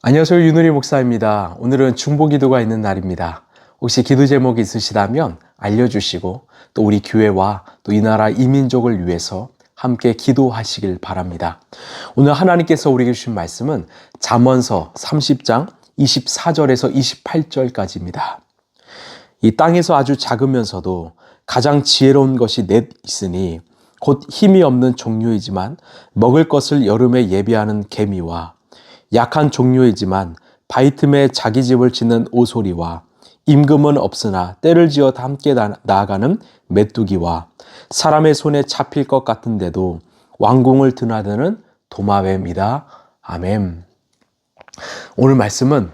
안녕하세요. 윤우리 목사입니다. 오늘은 중보기도가 있는 날입니다. 혹시 기도 제목이 있으시다면 알려주시고 또 우리 교회와 또 이 나라 이민족을 위해서 함께 기도하시길 바랍니다. 오늘 하나님께서 우리에게 주신 말씀은 잠언서 30장 24절에서 28절까지입니다. 이 땅에서 아주 작으면서도 가장 지혜로운 것이 넷 있으니 곧 힘이 없는 종류이지만 먹을 것을 여름에 예비하는 개미와 약한 종류이지만 바위 틈에 자기 집을 짓는 오소리와 임금은 없으나 때를 지어 함께 나아가는 메뚜기와 사람의 손에 잡힐 것 같은데도 왕궁을 드나드는 도마뱀이다. 아멘. 오늘 말씀은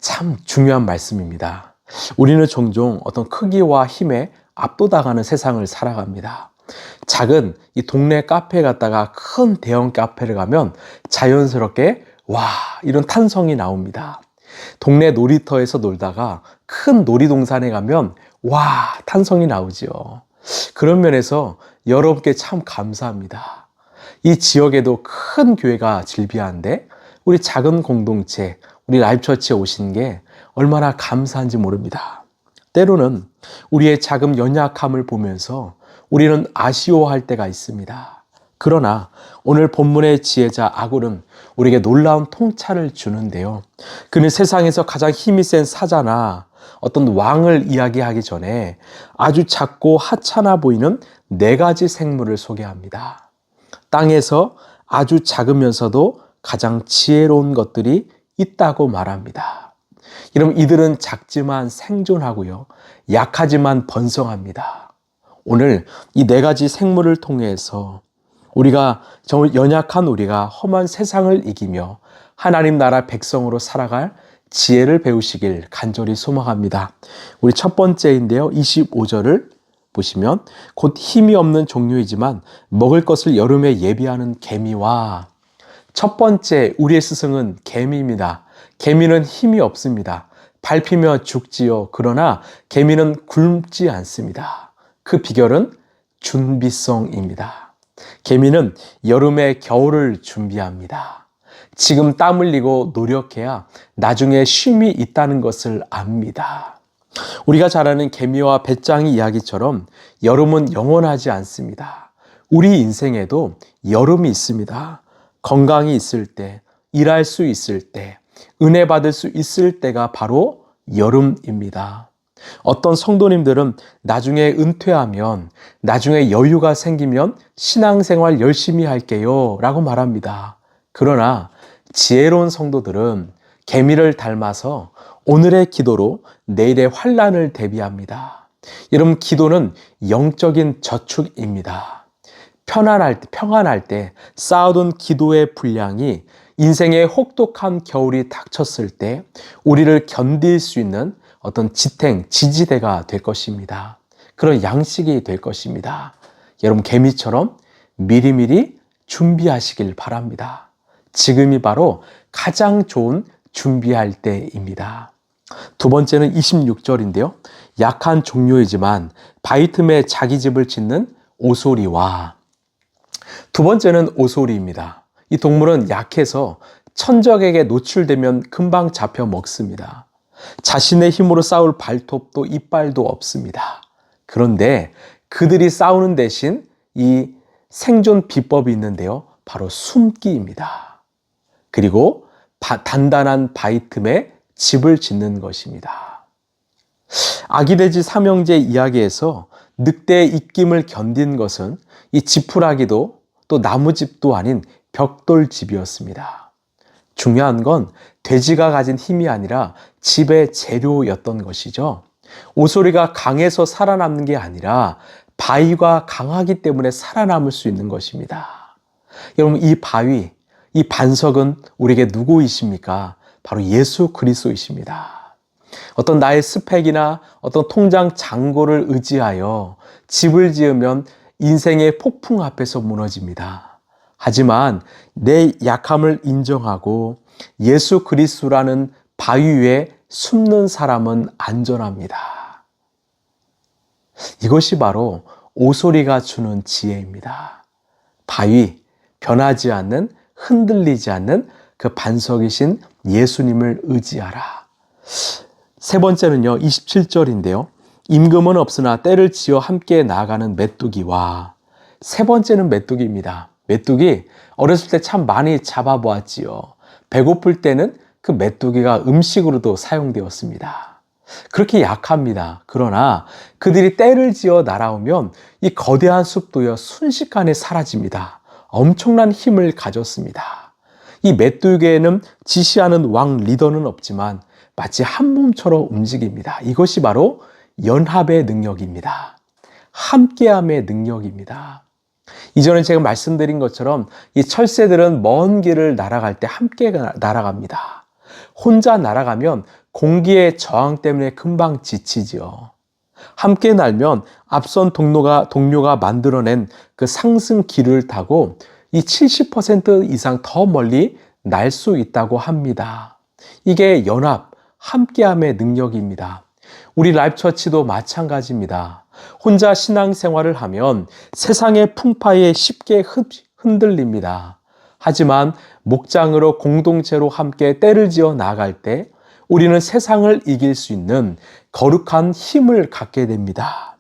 참 중요한 말씀입니다. 우리는 종종 어떤 크기와 힘에 압도당하는 세상을 살아갑니다. 작은 이 동네 카페에 갔다가 큰 대형 카페를 가면 자연스럽게 와, 이런 탄성이 나옵니다. 동네 놀이터에서 놀다가 큰 놀이동산에 가면 와, 탄성이 나오지요. 그런 면에서 여러분께 참 감사합니다. 이 지역에도 큰 교회가 즐비한데 우리 작은 공동체, 우리 라이브처치에 오신 게 얼마나 감사한지 모릅니다. 때로는 우리의 작은 연약함을 보면서 우리는 아쉬워할 때가 있습니다. 그러나 오늘 본문의 지혜자 아굴은 우리에게 놀라운 통찰을 주는데요. 그는 세상에서 가장 힘이 센 사자나 어떤 왕을 이야기하기 전에 아주 작고 하찮아 보이는 네 가지 생물을 소개합니다. 땅에서 아주 작으면서도 가장 지혜로운 것들이 있다고 말합니다. 여러분, 이들은 작지만 생존하고요. 약하지만 번성합니다. 오늘 이 네 가지 생물을 통해서 우리가 정말 연약한 우리가 험한 세상을 이기며 하나님 나라 백성으로 살아갈 지혜를 배우시길 간절히 소망합니다. 우리 첫 번째인데요. 25절을 보시면 곧 힘이 없는 종류이지만 먹을 것을 여름에 예비하는 개미와 첫 번째 우리의 스승은 개미입니다. 개미는 힘이 없습니다. 밟히며 죽지요. 그러나 개미는 굶지 않습니다. 그 비결은 준비성입니다. 개미는 여름에 겨울을 준비합니다. 지금 땀 흘리고 노력해야 나중에 쉼이 있다는 것을 압니다. 우리가 잘 아는 개미와 배짱이 이야기처럼 여름은 영원하지 않습니다. 우리 인생에도 여름이 있습니다. 건강이 있을 때, 일할 수 있을 때, 은혜 받을 수 있을 때가 바로 여름입니다. 어떤 성도님들은 나중에 은퇴하면, 나중에 여유가 생기면 신앙생활 열심히 할게요 라고 말합니다. 그러나 지혜로운 성도들은 개미를 닮아서 오늘의 기도로 내일의 환난을 대비합니다. 여러분, 기도는 영적인 저축입니다. 평안할 때 쌓아둔 기도의 분량이 인생의 혹독한 겨울이 닥쳤을 때 우리를 견딜 수 있는 어떤 지지대가 될 것입니다. 그런 양식이 될 것입니다. 여러분, 개미처럼 미리미리 준비하시길 바랍니다. 지금이 바로 가장 좋은 준비할 때입니다. 두 번째는 26절인데요. 약한 종류이지만 바위 틈에 자기 집을 짓는 오소리와 두 번째는 오소리입니다. 이 동물은 약해서 천적에게 노출되면 금방 잡혀 먹습니다. 자신의 힘으로 싸울 발톱도 이빨도 없습니다. 그런데 그들이 싸우는 대신 이 생존 비법이 있는데요. 바로 숨기입니다. 그리고 단단한 바위 틈에 집을 짓는 것입니다. 아기돼지 삼형제 이야기에서 늑대의 입김을 견딘 것은 이 지푸라기도 또 나무집도 아닌 벽돌집이었습니다. 중요한 건 돼지가 가진 힘이 아니라 집의 재료였던 것이죠. 오소리가 강해서 살아남는 게 아니라 바위가 강하기 때문에 살아남을 수 있는 것입니다. 여러분, 이 바위, 이 반석은 우리에게 누구이십니까? 바로 예수 그리스도이십니다. 어떤 나의 스펙이나 어떤 통장 잔고를 의지하여 집을 지으면 인생의 폭풍 앞에서 무너집니다. 하지만 내 약함을 인정하고 예수 그리스도라는 바위 위에 숨는 사람은 안전합니다. 이것이 바로 오소리가 주는 지혜입니다. 바위, 변하지 않는, 흔들리지 않는 그 반석이신 예수님을 의지하라. 세 번째는요, 27절인데요. 임금은 없으나 때를 지어 함께 나아가는 메뚜기와, 세 번째는 메뚜기입니다. 메뚜기 어렸을 때 참 많이 잡아보았지요. 배고플 때는 그 메뚜기가 음식으로도 사용되었습니다. 그렇게 약합니다. 그러나 그들이 때를 지어 날아오면 이 거대한 숲도요 순식간에 사라집니다. 엄청난 힘을 가졌습니다. 이 메뚜기에는 지시하는 왕 리더는 없지만 마치 한 몸처럼 움직입니다. 이것이 바로 연합의 능력입니다. 함께함의 능력입니다. 이전에 제가 말씀드린 것처럼 이 철새들은 먼 길을 날아갈 때 함께 날아갑니다. 혼자 날아가면 공기의 저항 때문에 금방 지치지요. 함께 날면 앞선 동료가 만들어낸 그 상승 기를 타고 이 70% 이상 더 멀리 날 수 있다고 합니다. 이게 연합, 함께함의 능력입니다. 우리 라이프처치도 마찬가지입니다. 혼자 신앙생활을 하면 세상의 풍파에 쉽게 흔들립니다. 하지만 목장으로 공동체로 함께 때를 지어 나아갈 때 우리는 세상을 이길 수 있는 거룩한 힘을 갖게 됩니다.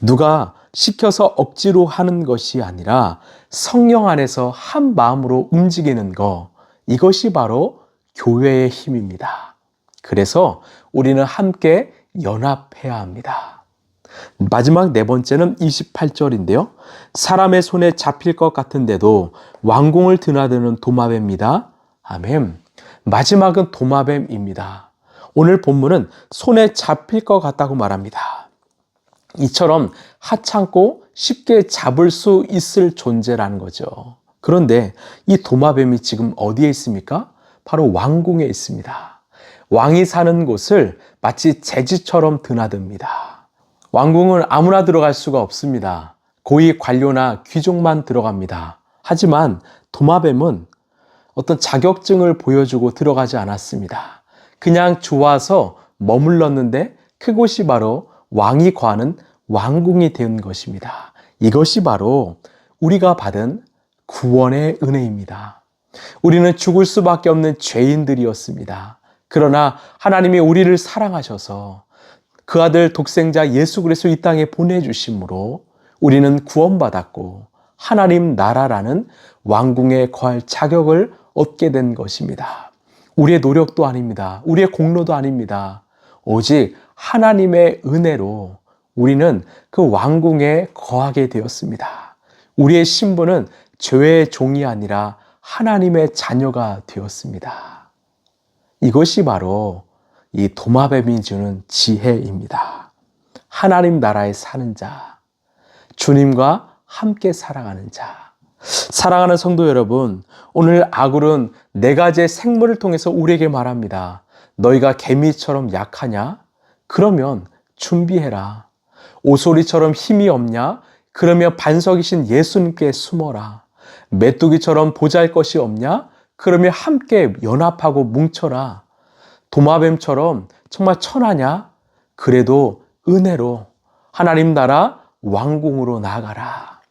누가 시켜서 억지로 하는 것이 아니라 성령 안에서 한 마음으로 움직이는 것, 이것이 바로 교회의 힘입니다. 그래서 우리는 함께 연합해야 합니다. 마지막 네 번째는 28절인데요. 사람의 손에 잡힐 것 같은데도 왕궁을 드나드는 도마뱀입니다. 아멘. 마지막은 도마뱀입니다. 오늘 본문은 손에 잡힐 것 같다고 말합니다. 이처럼 하찮고 쉽게 잡을 수 있을 존재라는 거죠. 그런데 이 도마뱀이 지금 어디에 있습니까? 바로 왕궁에 있습니다. 왕이 사는 곳을 마치 제지처럼 드나듭니다. 왕궁은 아무나 들어갈 수가 없습니다. 고위 관료나 귀족만 들어갑니다. 하지만 도마뱀은 어떤 자격증을 보여주고 들어가지 않았습니다. 그냥 좋아서 머물렀는데 그곳이 바로 왕이 거하는 왕궁이 된 것입니다. 이것이 바로 우리가 받은 구원의 은혜입니다. 우리는 죽을 수밖에 없는 죄인들이었습니다. 그러나 하나님이 우리를 사랑하셔서 그 아들 독생자 예수 그리스도 이 땅에 보내주심으로 우리는 구원받았고 하나님 나라라는 왕궁에 거할 자격을 얻게 된 것입니다. 우리의 노력도 아닙니다. 우리의 공로도 아닙니다. 오직 하나님의 은혜로 우리는 그 왕궁에 거하게 되었습니다. 우리의 신분은 죄의 종이 아니라 하나님의 자녀가 되었습니다. 이것이 바로 이 도마뱀이 주는 지혜입니다. 하나님 나라에 사는 자, 주님과 함께 살아가는 자. 사랑하는 성도 여러분, 오늘 아굴은 네 가지의 생물을 통해서 우리에게 말합니다. 너희가 개미처럼 약하냐? 그러면 준비해라. 오소리처럼 힘이 없냐? 그러면 반석이신 예수님께 숨어라. 메뚜기처럼 보잘것이 없냐? 그러면 함께 연합하고 뭉쳐라. 도마뱀처럼 정말 천하냐? 그래도 은혜로 하나님 나라 왕궁으로 나아가라.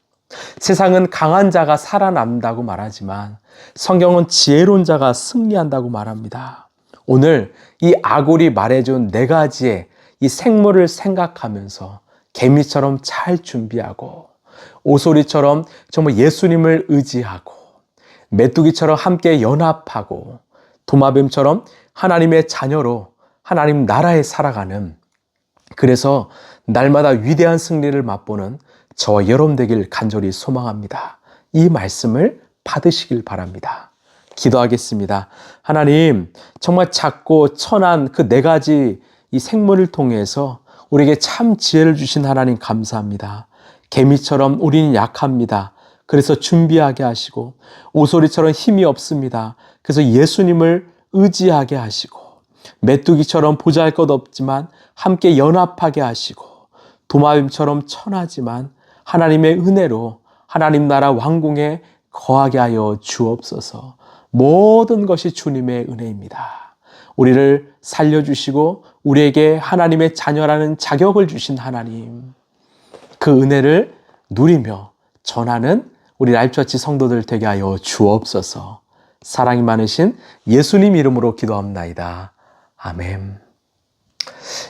세상은 강한 자가 살아남는다고 말하지만 성경은 지혜로운 자가 승리한다고 말합니다. 오늘 이 아굴이 말해준 네 가지의 이 생물을 생각하면서 개미처럼 잘 준비하고 오소리처럼 정말 예수님을 의지하고 메뚜기처럼 함께 연합하고 도마뱀처럼 하나님의 자녀로 하나님 나라에 살아가는, 그래서 날마다 위대한 승리를 맛보는 저와 여러분 되길 간절히 소망합니다. 이 말씀을 받으시길 바랍니다. 기도하겠습니다. 하나님, 정말 작고 천한 그 네 가지 이 생물을 통해서 우리에게 참 지혜를 주신 하나님 감사합니다. 개미처럼 우리는 약합니다. 그래서 준비하게 하시고, 오소리처럼 힘이 없습니다. 그래서 예수님을 의지하게 하시고, 메뚜기처럼 보잘것없지만 함께 연합하게 하시고, 도마뱀처럼 천하지만 하나님의 은혜로 하나님 나라 왕궁에 거하게 하여 주옵소서. 모든 것이 주님의 은혜입니다. 우리를 살려주시고 우리에게 하나님의 자녀라는 자격을 주신 하나님, 그 은혜를 누리며 전하는 우리 라이프처치 성도들 되게 하여 주옵소서. 사랑이 많으신 예수님 이름으로 기도합나이다. 아멘.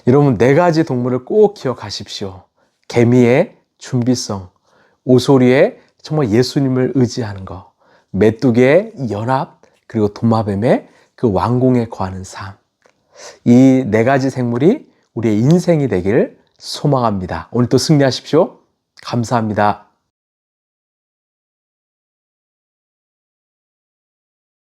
여러분, 네 가지 동물을 꼭 기억하십시오. 개미의 준비성, 오소리의 정말 예수님을 의지하는 것, 메뚜기의 연합, 그리고 도마뱀의 그 왕궁에 거하는 삶. 이 네 가지 생물이 우리의 인생이 되길 소망합니다. 오늘도 승리하십시오. 감사합니다.